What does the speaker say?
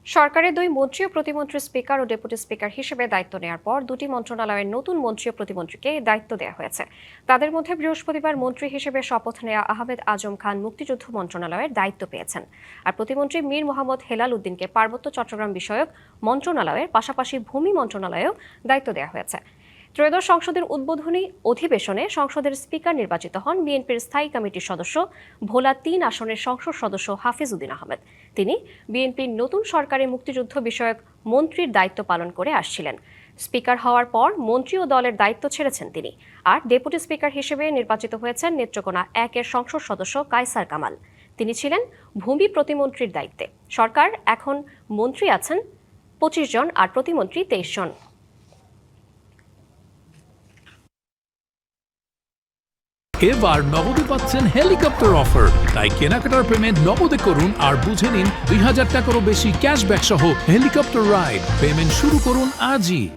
সরকারের দুই মন্ত্রী ও প্রতিমন্ত্রী স্পিকার ও ডেপুটি স্পিকার হিসেবে দায়িত্ব নেওয়ার পর দুটি মন্ত্রণালয়ের নতুন মন্ত্রী ও প্রতিমন্ত্রীকে দায়িত্ব দেওয়া হয়েছে। তাদের মধ্যে বৃহস্পতিবার মন্ত্রী হিসেবে শপথ নেওয়া আহমেদ আজম খান মুক্তিযুদ্ধ মন্ত্রণালয়ের দায়িত্ব পেয়েছেন, আর প্রতিমন্ত্রী মীর মোহাম্মদ হেলাল উদ্দিনকে পার্বত্য চট্টগ্রাম বিষয়ক মন্ত্রণালয়ের পাশাপাশি ভূমি মন্ত্রণালয়েও দায়িত্ব দেওয়া হয়েছে। ত্রয়োদশ সংসদের উদ্বোধনী অধিবেশনে সংসদের স্পিকার নির্বাচিত হন বিএনপির স্থায়ী কমিটির সদস্য ভোলা ৩ আসনের সংসদ সদস্য হাফিজ উদ্দিন আহমেদ। তিনি বিএনপির নতুন সরকারের মুক্তিযুদ্ধ বিষয়ক মন্ত্রীর দায়িত্ব পালন করে আসছিলেন। স্পিকার হওয়ার পর মন্ত্রী ও দলের দায়িত্ব ছেড়েছেন তিনি। আর ডেপুটি স্পিকার হিসেবে নির্বাচিত হয়েছেন নেত্রকোনা ১-এর সংসদ সদস্য কায়সার কামাল। তিনি ছিলেন ভূমি প্রতিমন্ত্রীর দায়িত্বে। সরকার এখন মন্ত্রী আছেন ২৫ জন আর প্রতিমন্ত্রী ২৩ জন। এবার নগদে পাচ্ছেন হেলিকপ্টার অফার, তাই কেনাকাটার পেমেন্ট নগদে করুন আর বুঝে নিন ২০০০ টাকারও বেশি ক্যাশব্যাক সহ হেলিকপ্টার রাইড। পেমেন্ট শুরু করুন আজই।